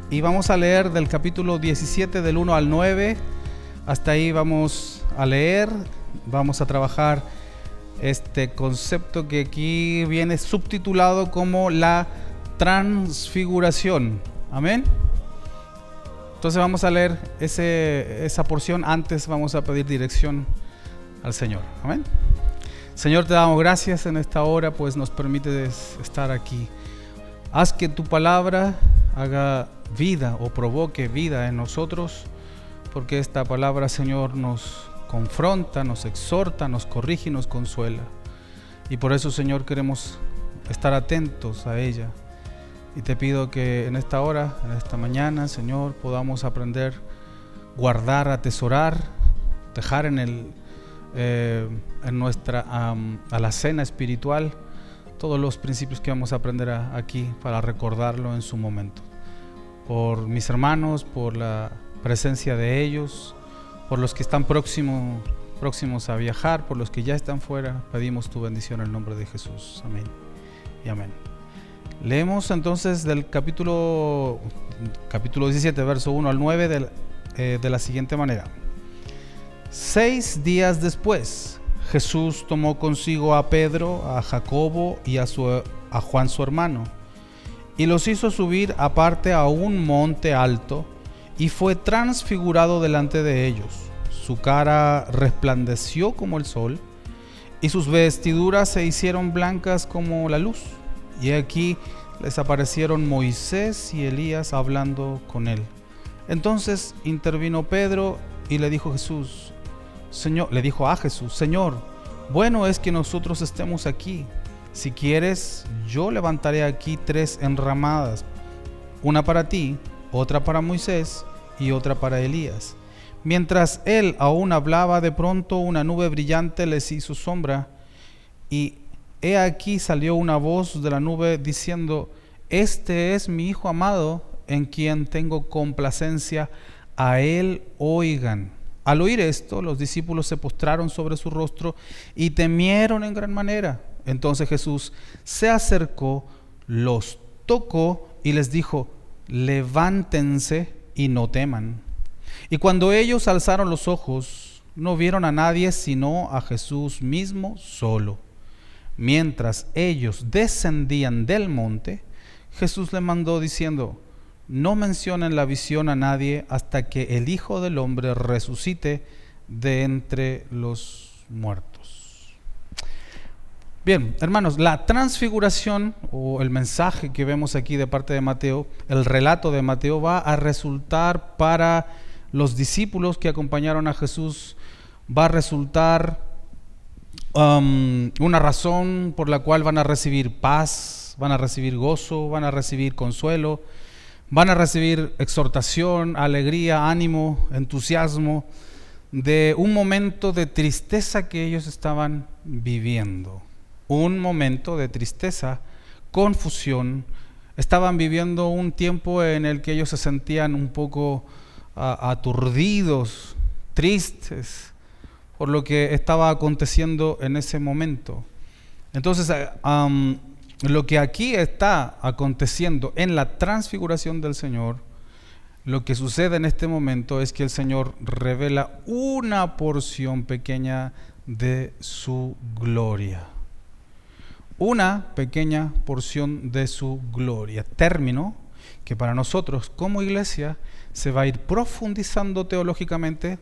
y vamos a leer del capítulo 17 del 1 al 9. Hasta ahí vamos a leer, vamos a trabajar este concepto que aquí viene subtitulado como la transfiguración. Amén. Entonces vamos a leer esa porción. Antes vamos a pedir dirección al Señor. Amén. Señor, te damos gracias en esta hora, pues nos permites estar aquí. Haz que tu palabra haga vida o provoque vida en nosotros, porque esta palabra, Señor, nos confronta, nos exhorta, nos corrige y nos consuela. Y por eso, Señor, queremos estar atentos a ella. Y te pido que en esta hora, en esta mañana, Señor, podamos aprender, guardar, atesorar, dejar en nuestra alacena espiritual todos los principios que vamos a aprender aquí para recordarlo en su momento. Por mis hermanos, por la presencia de ellos, por los que están próximos a viajar, por los que ya están fuera, pedimos tu bendición en el nombre de Jesús. Amén y amén. Leemos entonces del capítulo 17, verso 1 al 9 de la siguiente manera. 6 días después, Jesús tomó consigo a Pedro, a Jacobo y a Juan su hermano, y los hizo subir aparte a un monte alto, y fue transfigurado delante de ellos. Su cara resplandeció como el sol, y sus vestiduras se hicieron blancas como la luz. Y aquí les aparecieron Moisés y Elías hablando con él. Entonces intervino Pedro y le dijo a Jesús, Señor, bueno es que nosotros estemos aquí. Si quieres, yo levantaré aquí 3 enramadas, una para ti, otra para Moisés y otra para Elías. Mientras él aún hablaba, de pronto una nube brillante les hizo sombra, y he aquí salió una voz de la nube diciendo: Este es mi Hijo amado, en quien tengo complacencia, a él oigan. Al oír esto, los discípulos se postraron sobre su rostro y temieron en gran manera. Entonces Jesús se acercó, los tocó y les dijo: Levántense y no teman. Y cuando ellos alzaron los ojos, no vieron a nadie sino a Jesús mismo solo. Mientras ellos descendían del monte, Jesús les mandó diciendo: No mencionen la visión a nadie hasta que el Hijo del Hombre resucite de entre los muertos. Bien, hermanos, la transfiguración o el mensaje que vemos aquí de parte de Mateo, el relato de Mateo, va a resultar para los discípulos que acompañaron a Jesús, va a resultar una razón por la cual van a recibir paz, van a recibir gozo, van a recibir consuelo, van a recibir exhortación, alegría, ánimo, entusiasmo de un momento de tristeza que ellos estaban viviendo. Un momento de tristeza, confusión. Estaban viviendo un tiempo en el que ellos se sentían un poco aturdidos, tristes por lo que estaba aconteciendo en ese momento. Entonces, lo que aquí está aconteciendo en la transfiguración del Señor, lo que sucede en este momento es que el Señor revela una porción pequeña de su gloria. Una pequeña porción de su gloria. Término que para nosotros como iglesia se va a ir profundizando teológicamente,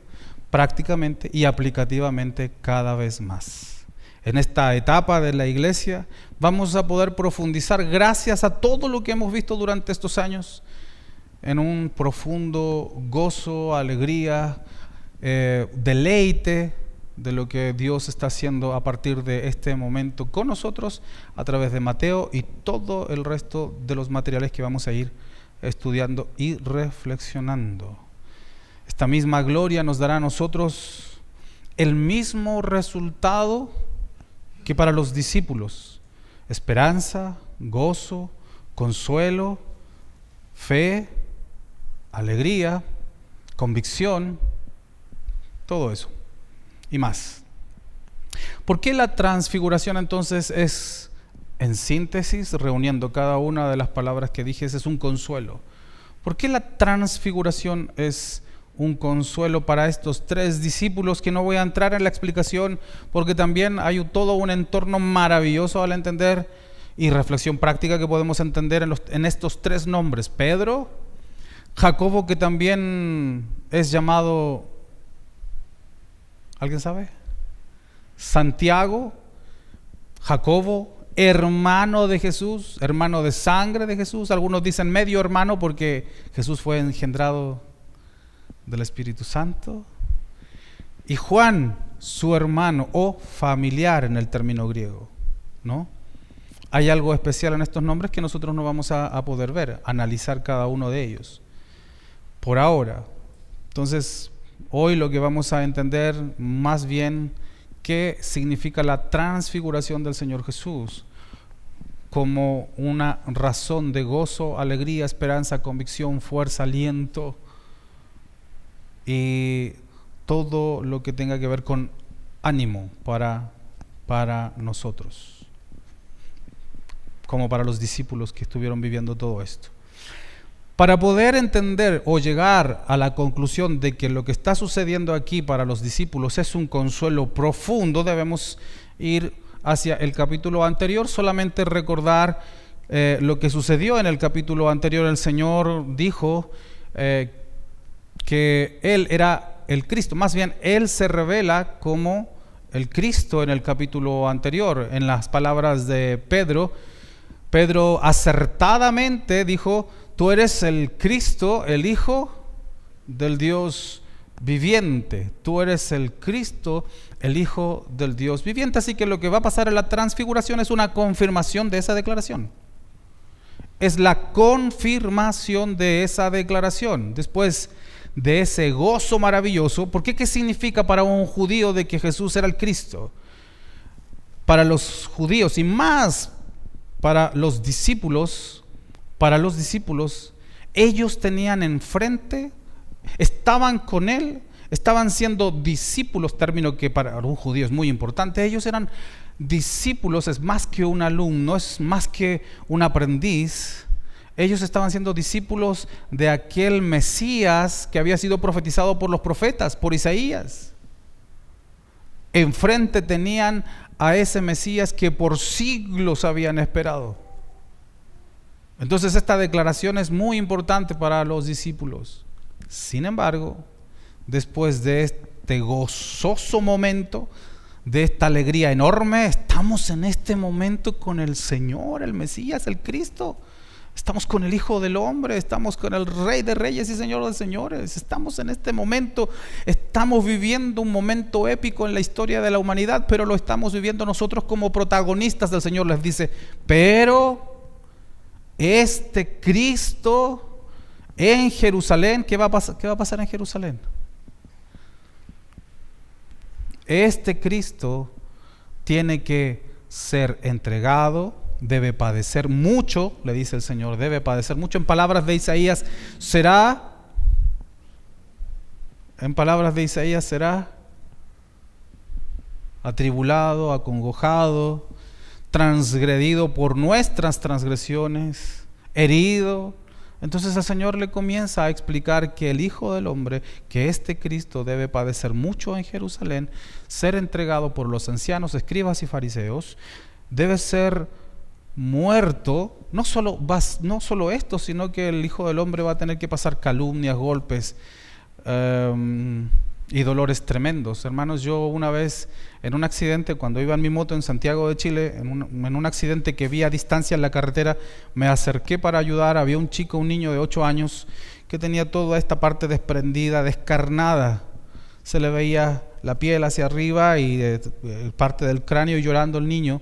prácticamente y aplicativamente cada vez más. En esta etapa de la iglesia vamos a poder profundizar, gracias a todo lo que hemos visto durante estos años, en un profundo gozo, alegría, deleite de lo que Dios está haciendo a partir de este momento con nosotros a través de Mateo y todo el resto de los materiales que vamos a ir estudiando y reflexionando. Esta misma gloria nos dará a nosotros el mismo resultado que para los discípulos: esperanza, gozo, consuelo, fe, alegría, convicción, todo eso y más. ¿Por qué la transfiguración entonces es, en síntesis, reuniendo cada una de las palabras que dije, es un consuelo? ¿Por qué la transfiguración es un consuelo para estos 3 discípulos? Que no voy a entrar en la explicación porque también hay todo un entorno maravilloso al entender y reflexión práctica que podemos entender en estos 3 nombres: Pedro, Jacobo, que también es llamado, ¿alguien sabe? Santiago, Jacobo, hermano de Jesús, hermano de sangre de Jesús. Algunos dicen medio hermano porque Jesús fue engendrado del Espíritu Santo. Y Juan, su hermano o familiar en el término griego, ¿no? Hay algo especial en estos nombres que nosotros no vamos a poder ver, analizar cada uno de ellos por ahora. Entonces, hoy lo que vamos a entender más bien qué significa la transfiguración del Señor Jesús como una razón de gozo, alegría, esperanza, convicción, fuerza, aliento y todo lo que tenga que ver con ánimo para nosotros, como para los discípulos que estuvieron viviendo todo esto. Para poder entender o llegar a la conclusión de que lo que está sucediendo aquí para los discípulos es un consuelo profundo, debemos ir hacia el capítulo anterior. Solamente recordar lo que sucedió en el capítulo anterior. El Señor dijo que Él era el Cristo, más bien Él se revela como el Cristo en el capítulo anterior. En las palabras de Pedro, Pedro acertadamente dijo: tú eres el Cristo, el Hijo del Dios viviente. Tú eres el Cristo, el Hijo del Dios viviente. Así que lo que va a pasar en la transfiguración es una confirmación de esa declaración. Es la confirmación de esa declaración. Después de ese gozo maravilloso, ¿por qué? ¿Qué significa para un judío de que Jesús era el Cristo? Para los judíos y más para los discípulos, ellos tenían enfrente, estaban con Él, estaban siendo discípulos, término que para un judío es muy importante. Ellos eran discípulos, es más que un alumno, es más que un aprendiz. Ellos estaban siendo discípulos de aquel Mesías que había sido profetizado por los profetas, por Isaías. Enfrente tenían a ese Mesías que por siglos habían esperado. Entonces esta declaración es muy importante para los discípulos. Sin embargo, después de este gozoso momento, de esta alegría enorme, estamos en este momento con el Señor, el Mesías, el Cristo. Estamos con el Hijo del Hombre, estamos con el Rey de Reyes y Señor de Señores. Estamos en este momento, estamos viviendo un momento épico en la historia de la humanidad, pero lo estamos viviendo nosotros como protagonistas del Señor. Les dice: pero este Cristo en Jerusalén, ¿qué va a pasar en Jerusalén? Este Cristo tiene que ser entregado, debe padecer mucho, le dice el Señor, debe padecer mucho. En palabras de Isaías será atribulado, acongojado, transgredido por nuestras transgresiones, herido. Entonces el Señor le comienza a explicar que el Hijo del Hombre, que este Cristo debe padecer mucho en Jerusalén, ser entregado por los ancianos, escribas y fariseos, debe ser muerto. No solo esto, sino que el Hijo del Hombre va a tener que pasar calumnias, golpes y dolores tremendos. Hermanos, yo una vez en un accidente, cuando iba en mi moto en Santiago de Chile, en un accidente que vi a distancia en la carretera, me acerqué para ayudar. Había un niño de 8 años que tenía toda esta parte desprendida, descarnada. Se le veía la piel hacia arriba y parte del cráneo, llorando el niño.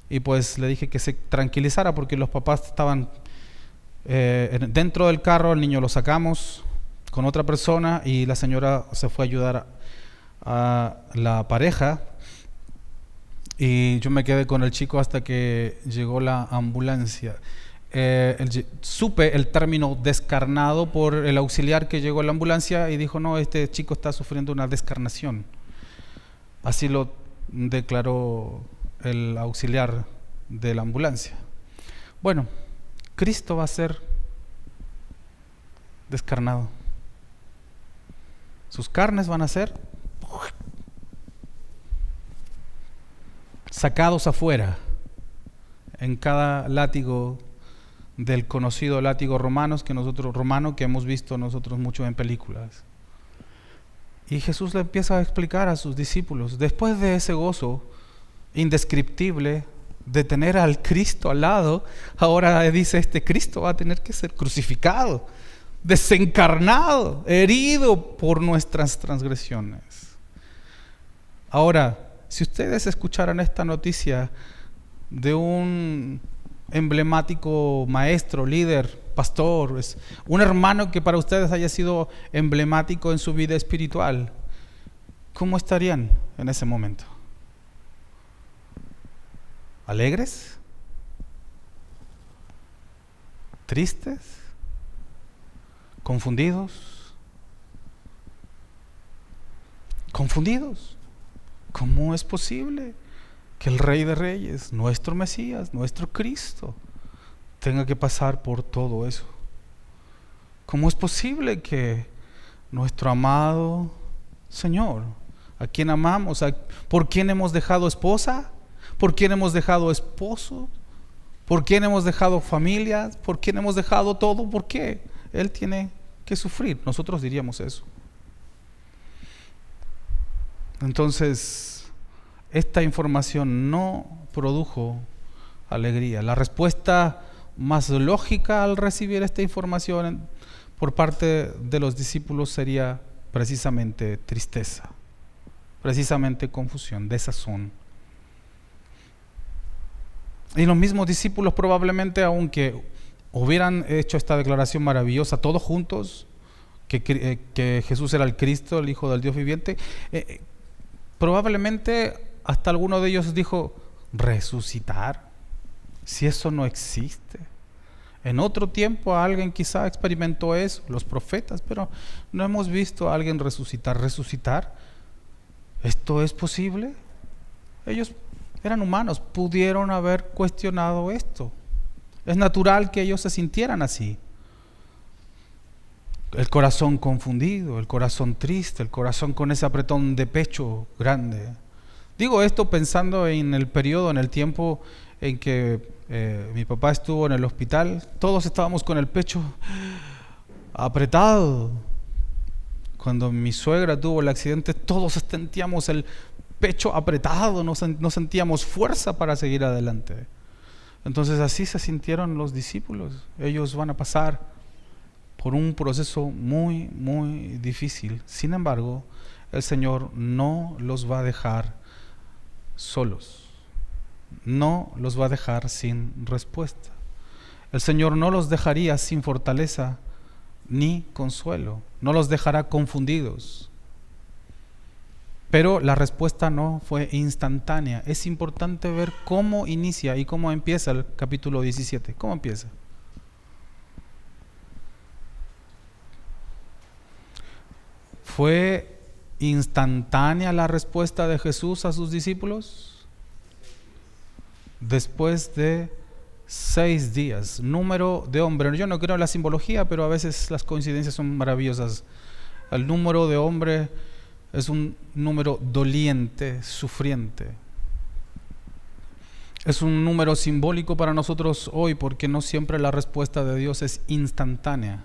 Y pues le dije que se tranquilizara porque los papás estaban dentro del carro. El niño lo sacamos con otra persona y la señora se fue a ayudar a la pareja y yo me quedé con el chico hasta que llegó la ambulancia. Supe el término descarnado por el auxiliar que llegó a la ambulancia y dijo: no, este chico está sufriendo una descarnación. Así lo declaró el auxiliar de la ambulancia. Bueno, Cristo va a ser descarnado. Sus carnes van a ser sacados afuera en cada látigo del conocido látigo romano que hemos visto nosotros mucho en películas. Y Jesús le empieza a explicar a sus discípulos, después de ese gozo indescriptible de tener al Cristo al lado, ahora dice, este Cristo va a tener que ser crucificado, desencarnado, herido por nuestras transgresiones. Ahora, si ustedes escucharan esta noticia de un emblemático maestro, líder, pastor, un hermano que para ustedes haya sido emblemático en su vida espiritual, ¿cómo estarían en ese momento? ¿Alegres? ¿Tristes? ¿Confundidos? ¿Confundidos? ¿Cómo es posible que el Rey de Reyes, nuestro Mesías, nuestro Cristo, tenga que pasar por todo eso? ¿Cómo es posible que nuestro amado Señor, a quien amamos, por quien hemos dejado esposa, por quien hemos dejado esposo, por quien hemos dejado familias, por quien hemos dejado todo, ¿por qué Él tiene que sufrir? Nosotros diríamos eso. Entonces, esta información no produjo alegría. La respuesta más lógica al recibir esta información por parte de los discípulos sería precisamente tristeza, precisamente confusión, desazón. Y los mismos discípulos probablemente, aunque hubieran hecho esta declaración maravillosa todos juntos, que Jesús era el Cristo, el Hijo del Dios viviente, probablemente hasta alguno de ellos dijo, resucitar, si eso no existe. En otro tiempo alguien quizá experimentó eso, los profetas, pero no hemos visto a alguien resucitar. ¿Resucitar? ¿Esto es posible? Ellos eran humanos, pudieron haber cuestionado esto. Es natural que ellos se sintieran así. El corazón confundido, el corazón triste, el corazón con ese apretón de pecho grande. Digo esto pensando en el periodo, en el tiempo en que mi papá estuvo en el hospital. Todos estábamos con el pecho apretado. Cuando mi suegra tuvo el accidente, todos sentíamos el pecho apretado, no sentíamos fuerza para seguir adelante. Entonces así se sintieron los discípulos. Ellos van a pasar por un proceso muy, muy difícil. Sin embargo, el Señor no los va a dejar solos. No los va a dejar sin respuesta. El Señor no los dejaría sin fortaleza ni consuelo. No los dejará confundidos. Pero la respuesta no fue instantánea. Es importante ver cómo inicia y cómo empieza el capítulo 17. ¿Cómo empieza? ¿Fue instantánea la respuesta de Jesús a sus discípulos? Después de 6 días, número de hombre. Yo no creo en la simbología, pero a veces las coincidencias son maravillosas. El número de hombre es un número doliente, sufriente. Es un número simbólico para nosotros hoy, porque no siempre la respuesta de Dios es instantánea.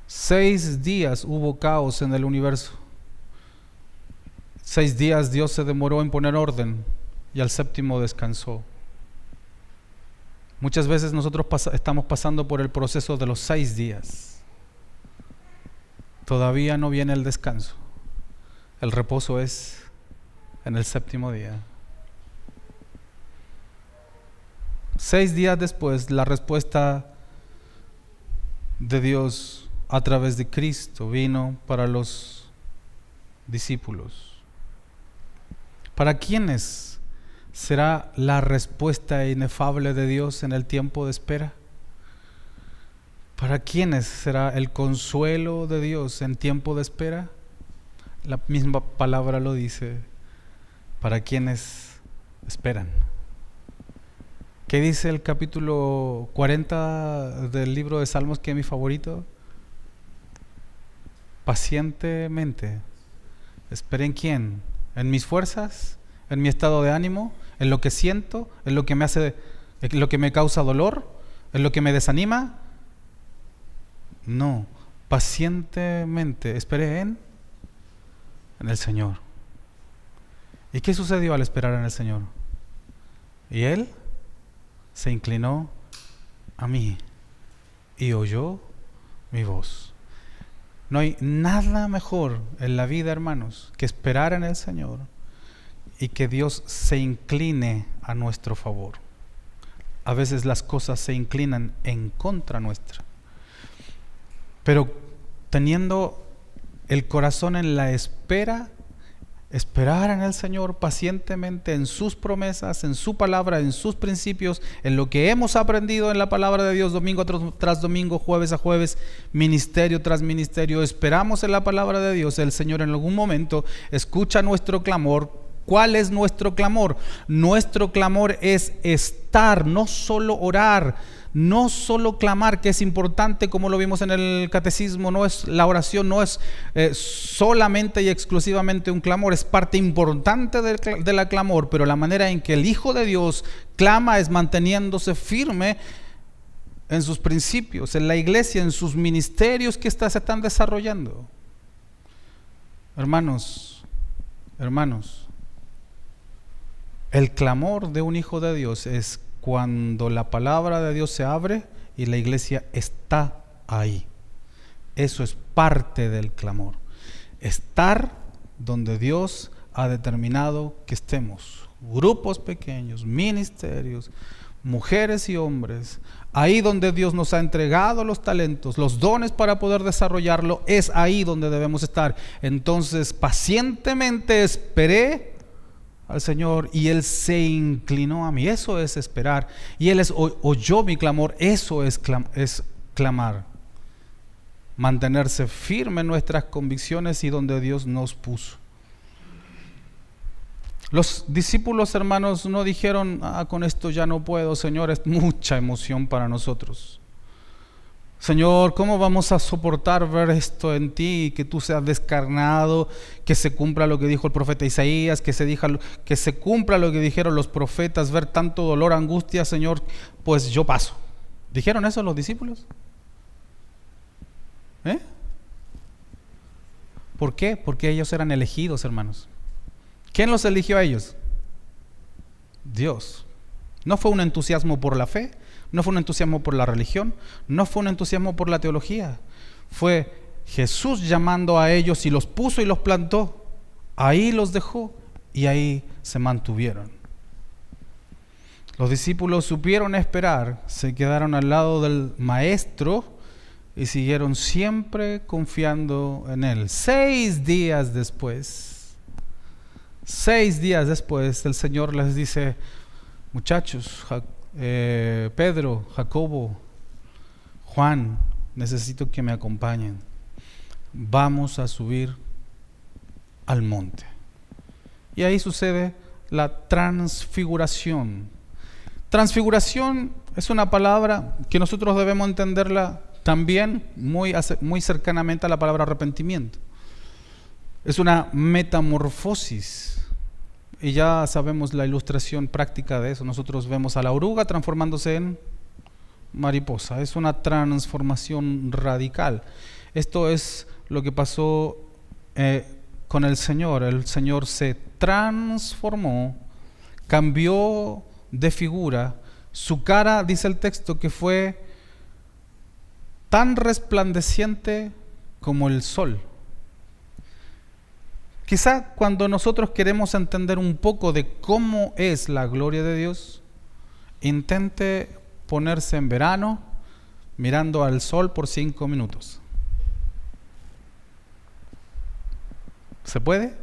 6 días hubo caos en el universo. 6 días Dios se demoró en poner orden y al séptimo descansó. Muchas veces nosotros estamos pasando por el proceso de los 6 días. Todavía no viene el descanso. El reposo es en el séptimo día. 6 días después, la respuesta de Dios a través de Cristo vino para los discípulos. ¿Para quiénes será la respuesta inefable de Dios en el tiempo de espera? ¿Para quiénes será el consuelo de Dios en tiempo de espera? La misma palabra lo dice, para quienes esperan. ¿Qué dice el capítulo 40 del libro de Salmos, que es mi favorito? Pacientemente. ¿Esperé en quién? ¿En mis fuerzas? ¿En mi estado de ánimo? ¿En lo que siento? ¿En lo que me hace, en lo que me causa dolor? ¿En lo que me desanima? No. Pacientemente esperé en el Señor. ¿Y qué sucedió al esperar en el Señor? Y Él se inclinó a mí y oyó mi voz. No hay nada mejor en la vida, hermanos, que esperar en el Señor y que Dios se incline a nuestro favor. A veces las cosas se inclinan en contra nuestra, pero teniendo el corazón en la espera, esperar en el Señor pacientemente en sus promesas, en su palabra, en sus principios, en lo que hemos aprendido en la palabra de Dios domingo tras domingo, jueves a jueves, ministerio tras ministerio. Esperamos en la palabra de Dios. El Señor en algún momento escucha nuestro clamor. ¿Cuál es nuestro clamor? Nuestro clamor es estar, no solo orar, no solo clamar, que es importante, como lo vimos en el catecismo. No es la oración, no es solamente y exclusivamente un clamor, es parte importante de la clamor, pero la manera en que el Hijo de Dios clama es manteniéndose firme en sus principios, en la iglesia, en sus ministerios que se están desarrollando. Hermanos, el clamor de un hijo de Dios es cuando la palabra de Dios se abre y la iglesia está ahí. Eso es parte del clamor. Estar donde Dios ha determinado que estemos. Grupos pequeños, ministerios, mujeres y hombres. Ahí donde Dios nos ha entregado los talentos, los dones para poder desarrollarlo, es ahí donde debemos estar. Entonces, pacientemente esperé al Señor y Él se inclinó a mí. Eso es esperar. Y Él oyó mi clamor. Eso es clamar. Mantenerse firme en nuestras convicciones y donde Dios nos puso. Los discípulos, hermanos, no dijeron: con esto ya no puedo, Señor. Es mucha emoción para nosotros. Señor, ¿cómo vamos a soportar ver esto en ti? Que tú seas descarnado, que se cumpla lo que dijo el profeta Isaías, que se cumpla lo que dijeron los profetas, ver tanto dolor, angustia, Señor, pues yo paso. ¿Dijeron eso los discípulos? ¿Por qué? Porque ellos eran elegidos, hermanos. ¿Quién los eligió a ellos? Dios. No fue un entusiasmo por la fe, no fue un entusiasmo por la religión, no fue un entusiasmo por la teología. Fue Jesús llamando a ellos y los puso y los plantó. Ahí los dejó y ahí se mantuvieron. Los discípulos supieron esperar, se quedaron al lado del Maestro y siguieron siempre confiando en Él. 6 días después, el Señor les dice: muchachos, Pedro, Jacobo, Juan, necesito que me acompañen. Vamos a subir al monte. Y ahí sucede la transfiguración. Transfiguración es una palabra que nosotros debemos entenderla también muy cercanamente a la palabra arrepentimiento. Es una metamorfosis. Y ya sabemos la ilustración práctica de eso. Nosotros vemos a la oruga transformándose en mariposa. Es una transformación radical. Esto es lo que pasó con el Señor. El Señor se transformó, cambió de figura. Su cara, dice el texto, que fue tan resplandeciente como el sol. Quizá cuando nosotros queremos entender un poco de cómo es la gloria de Dios, intente ponerse en verano mirando al sol por 5 minutos. ¿Se puede?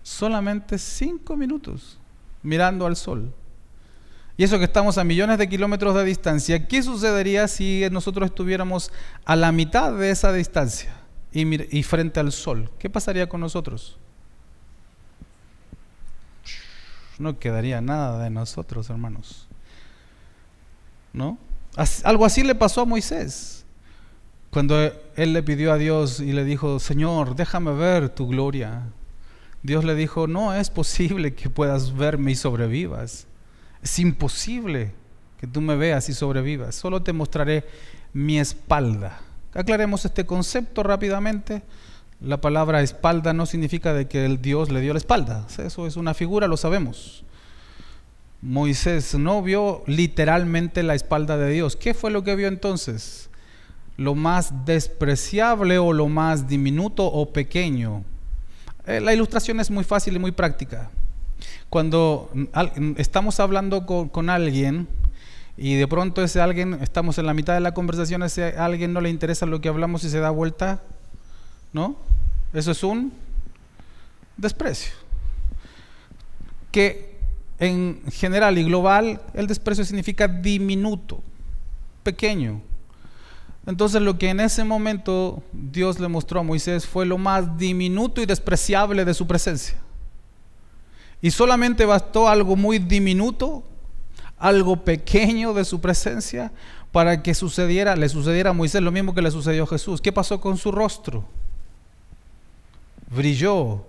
Solamente 5 minutos mirando al sol. Y eso que estamos a millones de kilómetros de distancia. ¿Qué sucedería si nosotros estuviéramos a la mitad de esa distancia y frente al sol? ¿Qué pasaría con nosotros? no quedaría nada de nosotros, hermanos. ¿No? Algo así le pasó a Moisés. Cuando él le pidió a Dios y le dijo: Señor, déjame ver tu gloria. Dios le dijo: no es posible que puedas verme y sobrevivas. Es imposible que tú me veas y sobrevivas. Solo te mostraré mi espalda. Aclaremos este concepto rápidamente. La palabra espalda no significa de que el Dios le dio la espalda. Eso es una figura, lo sabemos. Moisés no vio literalmente la espalda de Dios. ¿Qué fue lo que vio entonces? Lo más despreciable o lo más diminuto o pequeño. La ilustración es muy fácil y muy práctica. Cuando estamos hablando con alguien y de pronto ese alguien, estamos en la mitad de la conversación, ese alguien no le interesa lo que hablamos y se da vuelta, ¿no? Eso es un desprecio. Que en general y global el desprecio significa diminuto, pequeño. Entonces lo que en ese momento Dios le mostró a Moisés fue lo más diminuto y despreciable de su presencia. Y solamente bastó algo muy diminuto, algo pequeño de su presencia para que le sucediera a Moisés lo mismo que le sucedió a Jesús. ¿Qué pasó con su rostro? Brilló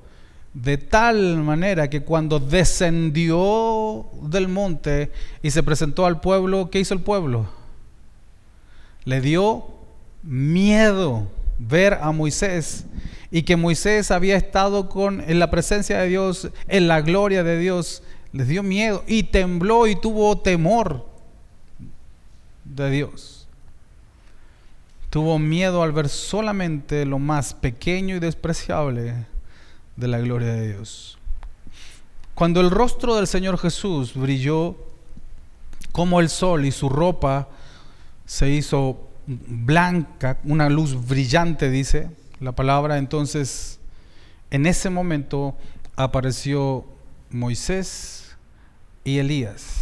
de tal manera que cuando descendió del monte y se presentó al pueblo, ¿qué hizo el pueblo? Le dio miedo ver a Moisés, y que Moisés había estado en la presencia de Dios, en la gloria de Dios. Les dio miedo y tembló y tuvo temor de Dios. Tuvo miedo al ver solamente lo más pequeño y despreciable de la gloria de Dios. Cuando el rostro del Señor Jesús brilló como el sol y su ropa se hizo blanca, una luz brillante, dice la palabra, entonces en ese momento apareció Moisés y Elías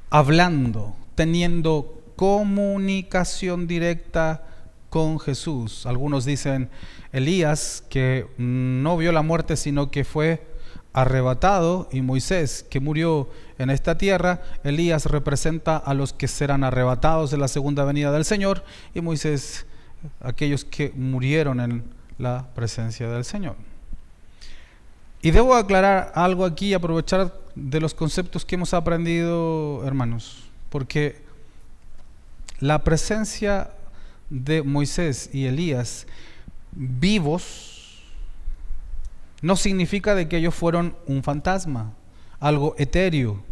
hablando, teniendo comunicación directa con Jesús. Algunos dicen Elías que no vio la muerte sino que fue arrebatado, y Moisés que murió en esta tierra. Elías representa a los que serán arrebatados en la segunda venida del Señor, y Moisés aquellos que murieron en la presencia del Señor. Y debo aclarar algo aquí y aprovechar de los conceptos que hemos aprendido, hermanos, porque la presencia de Moisés y Elías vivos no significa de que ellos fueron un fantasma, algo etéreo.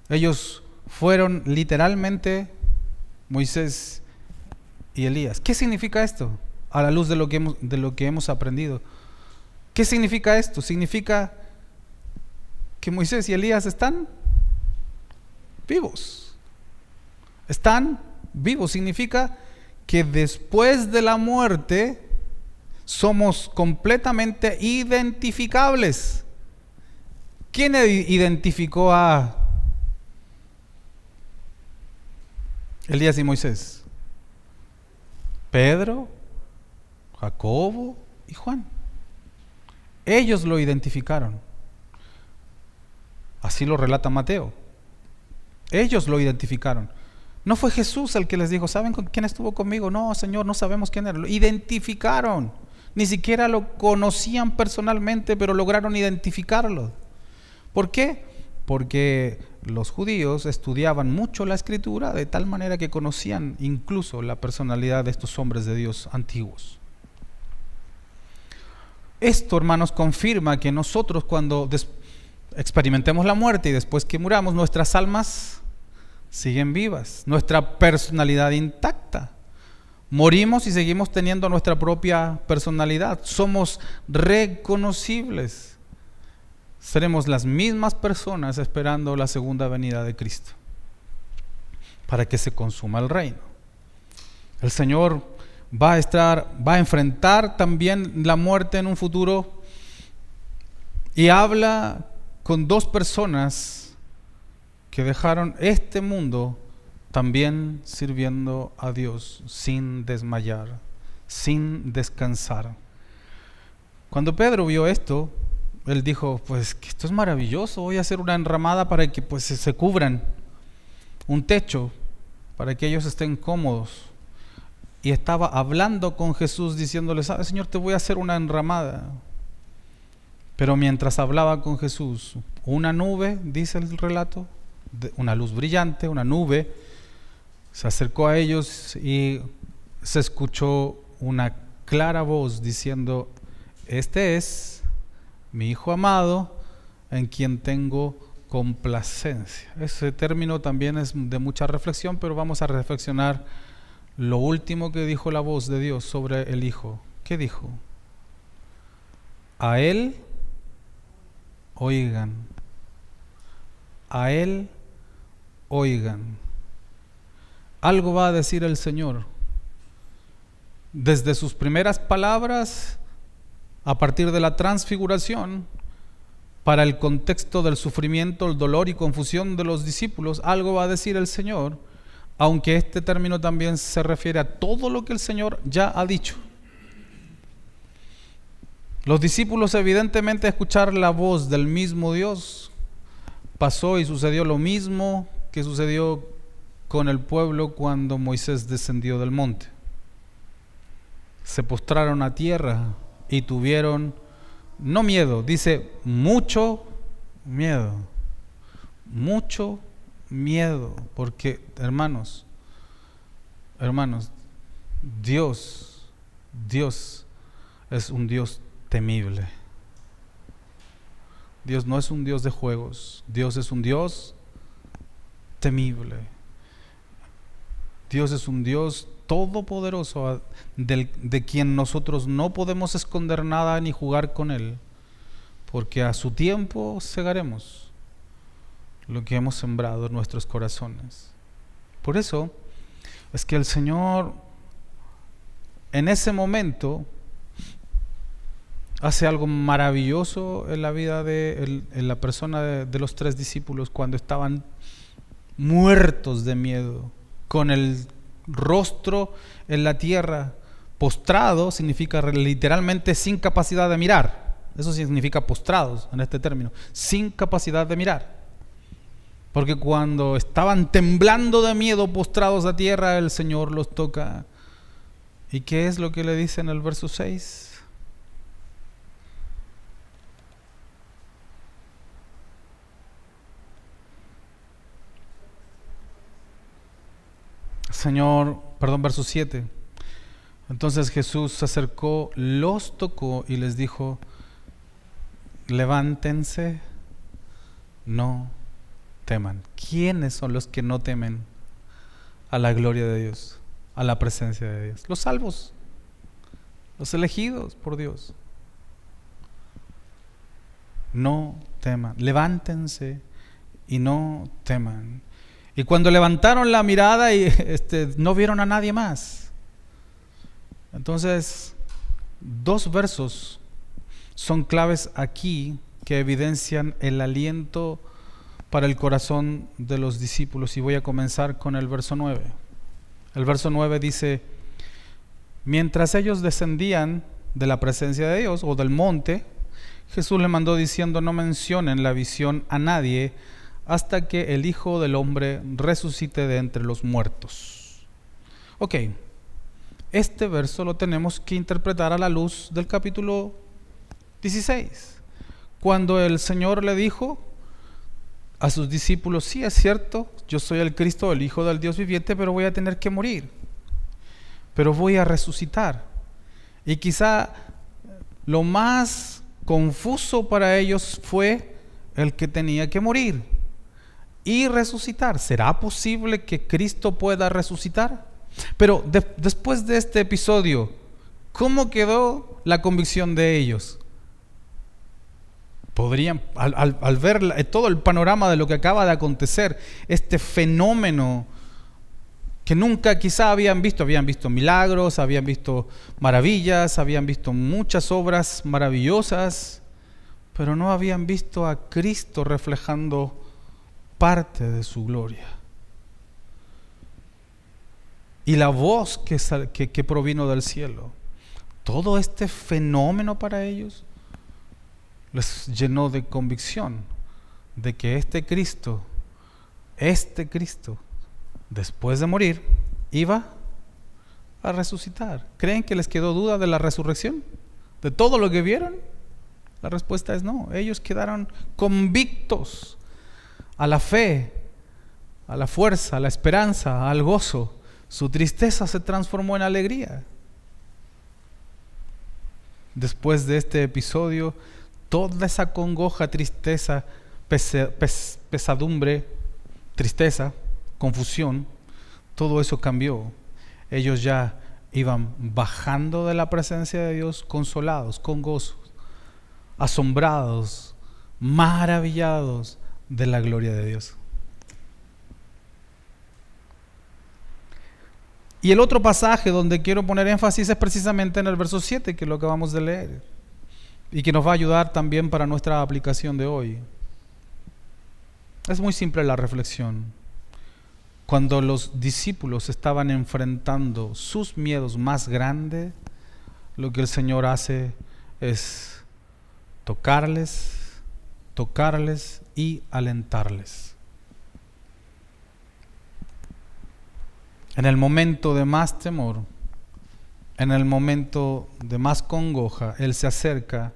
Ellos fueron literalmente Moisés y Elías. ¿Qué significa esto? A la luz de lo que hemos aprendido. ¿Qué significa esto? Significa que Moisés y Elías están vivos. Están vivos. Significa que después de la muerte somos completamente identificables. ¿Quién identificó a Elías y Moisés? Pedro, Jacobo y Juan. Ellos lo identificaron. Así lo relata Mateo. Ellos lo identificaron. No fue Jesús el que les dijo: ¿saben con quién estuvo conmigo? No, Señor, no sabemos quién era. Lo identificaron. Ni siquiera lo conocían personalmente, pero lograron identificarlo. ¿Por qué? Porque los judíos estudiaban mucho la Escritura, de tal manera que conocían incluso la personalidad de estos hombres de Dios antiguos. Esto, hermanos, confirma que nosotros, cuando experimentemos la muerte y después que muramos, nuestras almas siguen vivas, nuestra personalidad intacta. Morimos y seguimos teniendo nuestra propia personalidad. Somos reconocibles. Seremos las mismas personas esperando la segunda venida de Cristo para que se consuma el reino. El Señor va a enfrentar también la muerte en un futuro, y habla con dos personas que dejaron este mundo también sirviendo a Dios sin desmayar, sin descansar. Cuando Pedro vio esto, él dijo, pues que esto es maravilloso, voy a hacer una enramada para que pues se cubran, un techo para que ellos estén cómodos. Y estaba hablando con Jesús diciéndole, ¿sabes, Señor? Te voy a hacer una enramada. Pero mientras hablaba con Jesús, una nube, dice el relato, una luz brillante, una nube, se acercó a ellos y se escuchó una clara voz diciendo, este es mi Hijo amado, en quien tengo complacencia. Ese término también es de mucha reflexión, pero vamos a reflexionar lo último que dijo la voz de Dios sobre el Hijo. ¿Qué dijo? A Él oigan. A Él oigan. Algo va a decir el Señor. Desde sus primeras palabras, a partir de la transfiguración, para el contexto del sufrimiento, el dolor y confusión de los discípulos, algo va a decir el Señor, aunque este término también se refiere a todo lo que el Señor ya ha dicho. Los discípulos, evidentemente, escuchar la voz del mismo Dios, pasó y sucedió lo mismo que sucedió con el pueblo cuando Moisés descendió del monte. Se postraron a tierra y tuvieron, no miedo, dice mucho miedo, porque hermanos, Dios es un Dios temible. Dios no es un Dios de juegos, Dios es un Dios temible. Dios es un Dios todopoderoso, de quien nosotros no podemos esconder nada ni jugar con Él, porque a su tiempo segaremos lo que hemos sembrado en nuestros corazones. Por eso es que el Señor en ese momento hace algo maravilloso en la vida en la persona de los 3 discípulos cuando estaban muertos de miedo, con el rostro en la tierra, postrado significa literalmente sin capacidad de mirar. Eso significa postrados en este término, sin capacidad de mirar. Porque cuando estaban temblando de miedo, postrados a tierra, el Señor los toca. ¿Y qué es lo que le dice en el verso 6? Verso 7. Entonces Jesús se acercó, los tocó y les dijo, levántense, no teman. ¿Quiénes son los que no temen a la gloria de Dios, a la presencia de Dios? Los salvos, los elegidos por Dios. No teman, levántense y no teman. Y cuando levantaron la mirada y no vieron a nadie más. Entonces, 2 versos son claves aquí que evidencian el aliento para el corazón de los discípulos. Y voy a comenzar con el verso 9. El verso 9 dice, mientras ellos descendían de la presencia de Dios o del monte, Jesús le mandó diciendo, no mencionen la visión a nadie hasta que el Hijo del Hombre resucite de entre los muertos. Ok, este verso lo tenemos que interpretar a la luz del capítulo 16, cuando el Señor le dijo a sus discípulos, sí, es cierto, yo soy el Cristo, el Hijo del Dios viviente, pero voy a tener que morir, pero voy a resucitar. Y quizá lo más confuso para ellos fue el que tenía que morir y resucitar. ¿Será posible que Cristo pueda resucitar? Pero después de este episodio, ¿cómo quedó la convicción de ellos? Podrían, al ver todo el panorama de lo que acaba de acontecer, este fenómeno que nunca quizá habían visto milagros, habían visto maravillas, habían visto muchas obras maravillosas, pero no habían visto a Cristo reflejando parte de su gloria. Y la voz que provino del cielo, todo este fenómeno para ellos les llenó de convicción de que este Cristo, después de morir, iba a resucitar. ¿Creen que les quedó duda de la resurrección? ¿De todo lo que vieron? La respuesta es no. Ellos quedaron convictos a la fe, a la fuerza, a la esperanza, al gozo. Su tristeza se transformó en alegría. Después de este episodio, toda esa congoja, tristeza, pesadumbre, tristeza, confusión, todo eso cambió. Ellos ya iban bajando de la presencia de Dios consolados, con gozo, asombrados, maravillados de la gloria de Dios. Y el otro pasaje donde quiero poner énfasis es precisamente en el verso 7, que es lo que acabamos de leer, y que nos va a ayudar también para nuestra aplicación de hoy. Es muy simple la reflexión. Cuando los discípulos estaban enfrentando sus miedos más grandes, lo que el Señor hace es tocarles y alentarles. En el momento de más temor, en el momento de más congoja, Él se acerca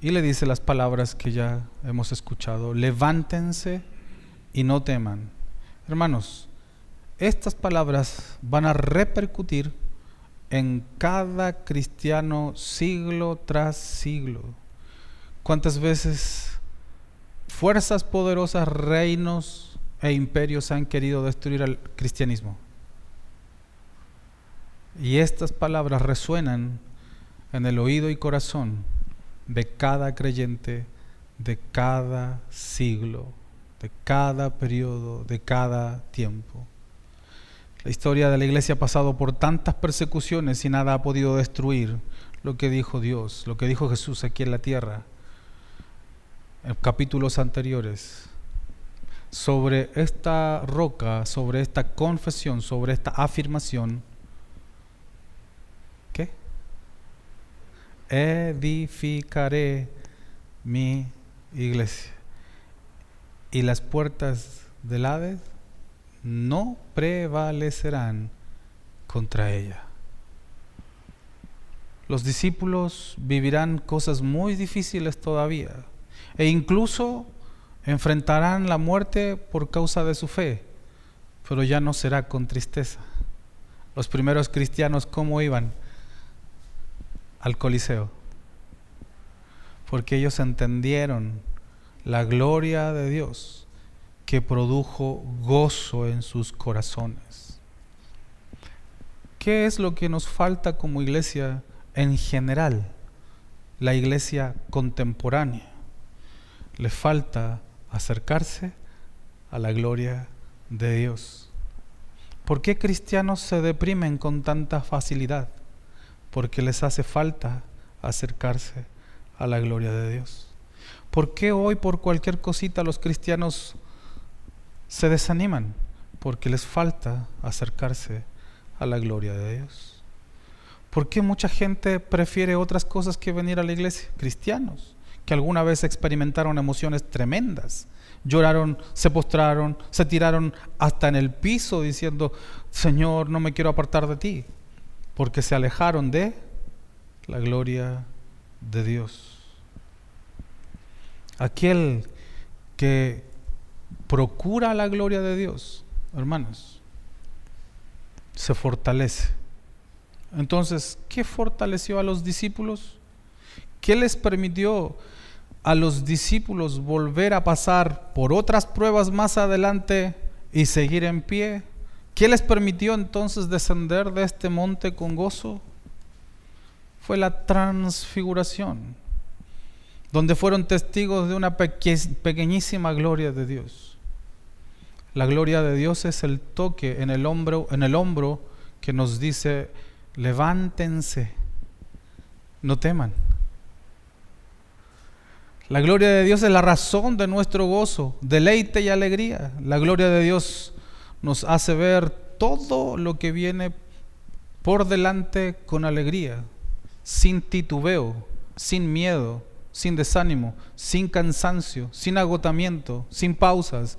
y le dice las palabras que ya hemos escuchado: levántense y no teman. Hermanos, estas palabras van a repercutir en cada cristiano siglo tras siglo. ¿Cuántas veces fuerzas poderosas, reinos e imperios han querido destruir al cristianismo? Y estas palabras resuenan en el oído y corazón de cada creyente, de cada siglo, de cada periodo, de cada tiempo. La historia de la iglesia ha pasado por tantas persecuciones y nada ha podido destruir lo que dijo Dios, lo que dijo Jesús aquí en la tierra, en capítulos anteriores, sobre esta roca, sobre esta confesión, sobre esta afirmación. ¿Qué? Edificaré mi iglesia, y las puertas del Hades no prevalecerán contra ella. Los discípulos vivirán cosas muy difíciles todavía, e incluso enfrentarán la muerte por causa de su fe, pero ya no será con tristeza. Los primeros cristianos, ¿cómo iban al Coliseo? Porque ellos entendieron la gloria de Dios que produjo gozo en sus corazones. ¿Qué es lo que nos falta como iglesia en general? La iglesia contemporánea. Le falta acercarse a la gloria de Dios. ¿Por qué cristianos se deprimen con tanta facilidad? Porque les hace falta acercarse a la gloria de Dios. ¿Por qué hoy por cualquier cosita los cristianos se desaniman? Porque les falta acercarse a la gloria de Dios. ¿Por qué mucha gente prefiere otras cosas que venir a la iglesia? Cristianos que alguna vez experimentaron emociones tremendas, lloraron, se postraron, se tiraron hasta en el piso diciendo: Señor, no me quiero apartar de ti, porque se alejaron de la gloria de Dios. Aquel que procura la gloria de Dios, hermanos, se fortalece. Entonces, ¿qué fortaleció a los discípulos? ¿Qué les permitió a los discípulos volver a pasar por otras pruebas más adelante y seguir en pie? ¿Qué les permitió entonces descender de este monte con gozo? Fue la transfiguración, donde fueron testigos de una pequeñísima gloria de Dios. La gloria de Dios es el toque en el hombro que nos dice: levántense, no teman. La gloria de Dios es la razón de nuestro gozo, deleite y alegría. La gloria de Dios nos hace ver todo lo que viene por delante con alegría, sin titubeo, sin miedo, sin desánimo, sin cansancio, sin agotamiento, sin pausas,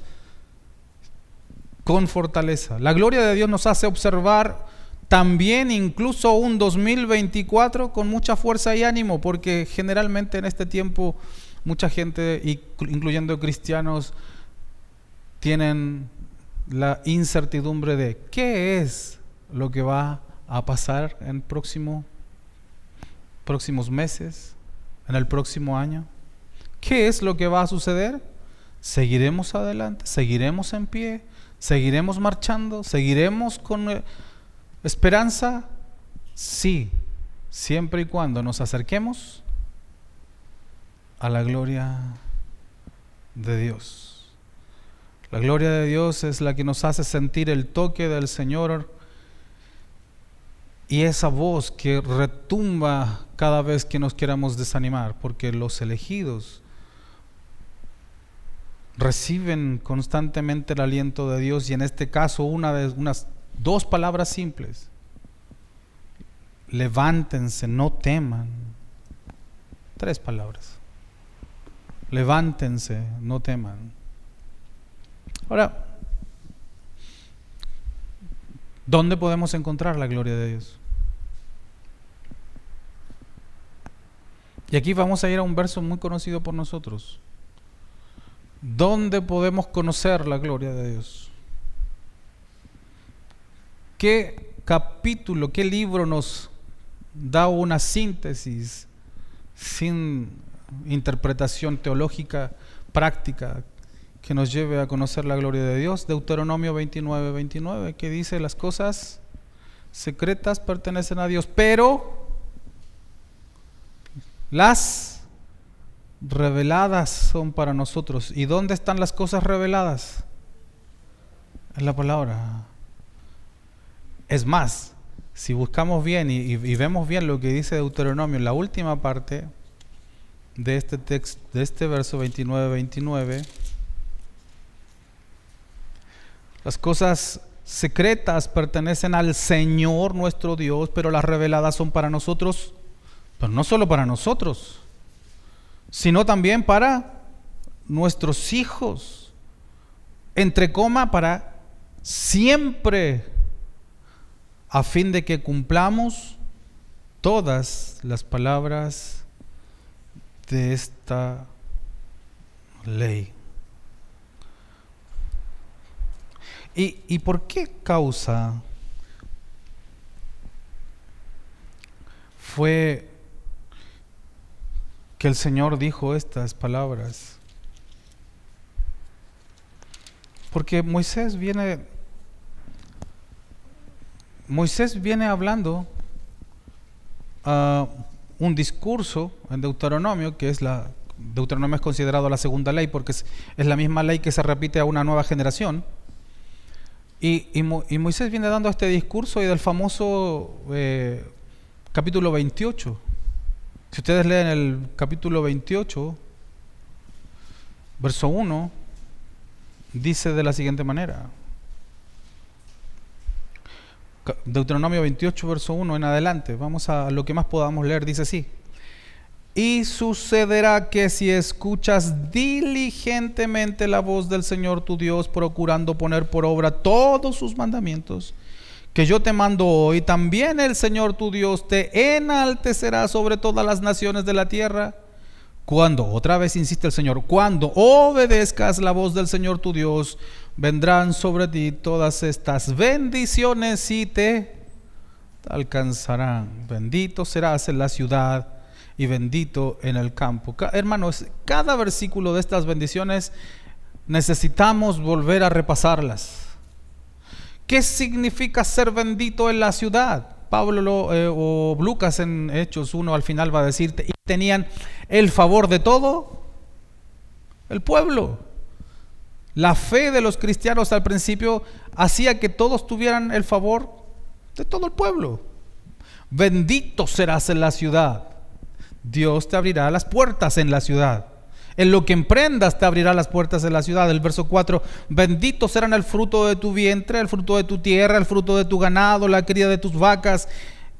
con fortaleza. La gloria de Dios nos hace observar también incluso un 2024 con mucha fuerza y ánimo, porque generalmente en este tiempo mucha gente, incluyendo cristianos, tienen la incertidumbre de qué es lo que va a pasar en próximos meses, en el próximo año. ¿Qué es lo que va a suceder? ¿Seguiremos adelante? ¿Seguiremos en pie? ¿Seguiremos marchando? ¿Seguiremos con esperanza? Sí, siempre y cuando nos acerquemos a la gloria de Dios. La gloria de Dios es la que nos hace sentir el toque del Señor y esa voz que retumba cada vez que nos queramos desanimar, porque los elegidos reciben constantemente el aliento de Dios, y en este caso unas dos palabras simples: levántense, no teman. 3 palabras: levántense, no teman. Ahora, ¿dónde podemos encontrar la gloria de Dios? Y aquí vamos a ir a un verso muy conocido por nosotros. ¿Dónde podemos conocer la gloria de Dios? ¿Qué capítulo, qué libro nos da una síntesis sin interpretación teológica práctica que nos lleve a conocer la gloria de Dios? Deuteronomio 29:29, que dice: las cosas secretas pertenecen a Dios, pero las reveladas son para nosotros. ¿Y dónde están las cosas reveladas? En la palabra. Es más, si buscamos bien y vemos bien lo que dice Deuteronomio en la última parte de este texto, de este verso 29:29, las cosas secretas pertenecen al Señor nuestro Dios, pero las reveladas son para nosotros, pero no solo para nosotros, sino también para nuestros hijos, entre coma, para siempre, a fin de que cumplamos todas las palabras de esta ley. ¿Y por qué causa fue que el Señor dijo estas palabras? Porque Moisés viene hablando un discurso en Deuteronomio, que es Deuteronomio es considerado la segunda ley porque es la misma ley que se repite a una nueva generación. Y Moisés viene dando este discurso y del famoso capítulo 28. Si ustedes leen el capítulo 28, verso 1, dice de la siguiente manera. Deuteronomio 28, verso 1 en adelante, vamos a lo que más podamos leer, dice así: y sucederá que si escuchas diligentemente la voz del Señor tu Dios, procurando poner por obra todos sus mandamientos que yo te mando hoy, también el Señor tu Dios te enaltecerá sobre todas las naciones de la tierra. Cuando, otra vez insiste el Señor, cuando obedezcas la voz del Señor tu Dios, vendrán sobre ti todas estas bendiciones y te alcanzarán. Bendito serás en la ciudad y bendito en el campo. Hermanos, cada versículo de estas bendiciones necesitamos volver a repasarlas. ¿Qué significa ser bendito en la ciudad? Pablo o Lucas en Hechos 1 al final va a decirte: y tenían el favor de todo el pueblo. La fe de los cristianos al principio hacía que todos tuvieran el favor de todo el pueblo. Bendito serás en la ciudad. Dios te abrirá las puertas en la ciudad. En lo que emprendas te abrirá las puertas de la ciudad. El verso 4: bendito serán el fruto de tu vientre, el fruto de tu tierra, el fruto de tu ganado, la cría de tus vacas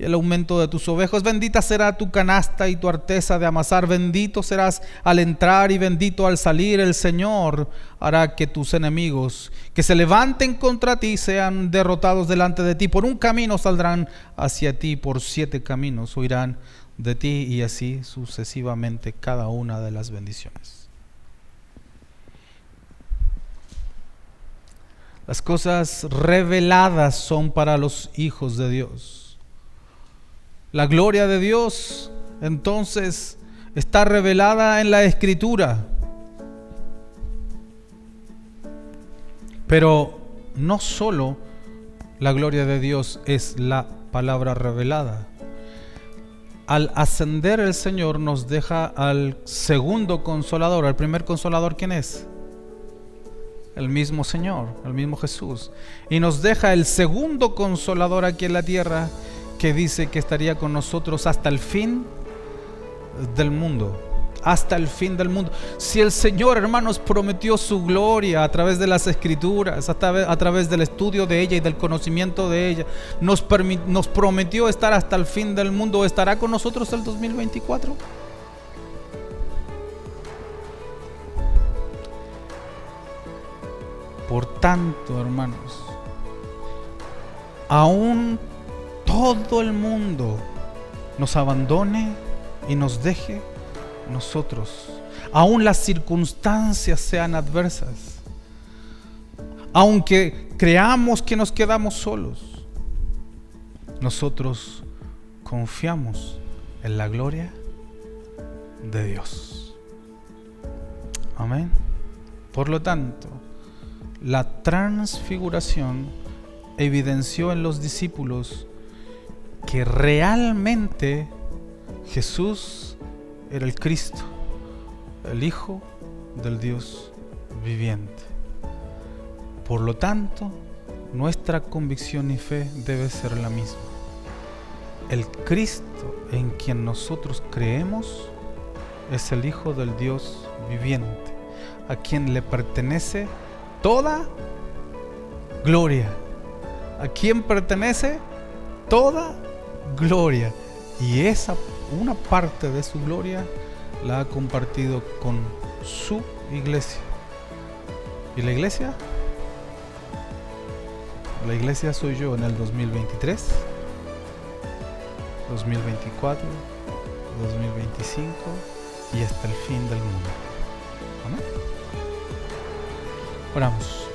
y el aumento de tus ovejos. Bendita será tu canasta y tu arteza de amasar. Bendito serás al entrar y bendito al salir. El Señor hará que tus enemigos que se levanten contra ti sean derrotados delante de ti. Por un camino saldrán hacia ti, por 7 caminos huirán de ti, y así sucesivamente cada una de las bendiciones. Las cosas reveladas son para los hijos de Dios. La gloria de Dios, entonces, está revelada en la Escritura. Pero no solo la gloria de Dios es la palabra revelada. Al ascender el Señor nos deja al segundo consolador. ¿El primer consolador quién es? El mismo Señor, el mismo Jesús. Y nos deja el segundo consolador aquí en la tierra, que dice que estaría con nosotros hasta el fin del mundo. Hasta el fin del mundo. Si el Señor, hermanos, prometió su gloria a través de las Escrituras, a través del estudio de ella y del conocimiento de ella, nos prometió estar hasta el fin del mundo, ¿estará con nosotros el 2024? Por tanto, hermanos, aún todo el mundo nos abandone y nos deje, nosotros, aún las circunstancias sean adversas, aunque creamos que nos quedamos solos, nosotros confiamos en la gloria de Dios. Amén. Por lo tanto, la transfiguración evidenció en los discípulos que realmente Jesús era el Cristo, el Hijo del Dios viviente. Por lo tanto, nuestra convicción y fe debe ser la misma. El Cristo en quien nosotros creemos es el Hijo del Dios viviente, a quien le pertenece toda gloria. ¿A quién pertenece toda gloria? Y una parte de su gloria la ha compartido con su iglesia. ¿Y la iglesia? La iglesia soy yo en el 2023, 2024, 2025 y hasta el fin del mundo. Amén. Oramos.